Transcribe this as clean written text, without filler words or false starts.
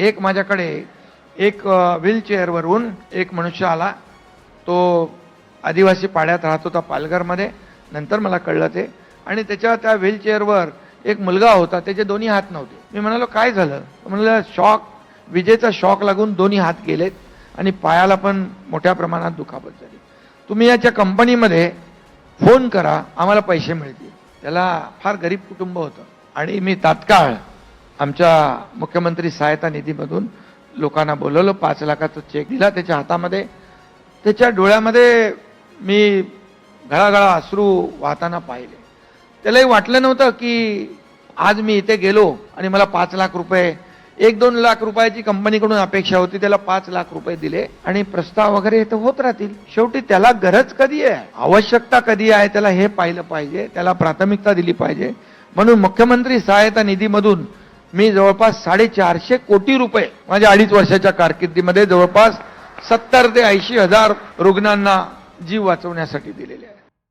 एक माझ्याकडे एक व्हीलचेअरवरून एक मनुष्य आला. तो आदिवासी पाड्यात राहत होता पालघरमध्ये. नंतर मला कळलं ते. आणि त्याच्या त्या व्हीलचेअरवर एक मुलगा होता, त्याचे दोन्ही हात नव्हते. मी म्हणालो काय झालं? म्हणलं शॉक, विजेचा शॉक लागून दोन्ही हात गेलेत आणि पायाला पण मोठ्या प्रमाणात दुखापत झाली. तुम्ही याच्या कंपनीमध्ये फोन करा, आम्हाला पैसे मिळतील. त्याला फार गरीब कुटुंब होतं आणि मी तात्काळ आमच्या मुख्यमंत्री सहायता निधीमधून लोकांना बोलवलं. 5 लाखाचा चेक दिला त्याच्या हातामध्ये. त्याच्या डोळ्यामध्ये मी घळाघळा अश्रू वाहताना पाहिले. त्यालाही वाटलं नव्हतं की आज मी इथे गेलो आणि मला 5 लाख रुपये, 1-2 लाख रुपयाची कंपनीकडून अपेक्षा होती, त्याला 5 लाख रुपये दिले आणि प्रस्ताव वगैरे तर होत राहतील. शेवटी त्याला गरज कधी आहे, आवश्यकता कधी आहे, त्याला हे पाहिलं पाहिजे, त्याला प्राथमिकता दिली पाहिजे. म्हणून मुख्यमंत्री सहायता निधीमधून मी जवळपास 450 कोटी रुपये माझ्या 2.5 वर्षाच्या कारकिर्दीमध्ये जवळपास 70 ते 80 हजार रुग्णांना जीव वाचवण्यासाठी दिलेले आहे.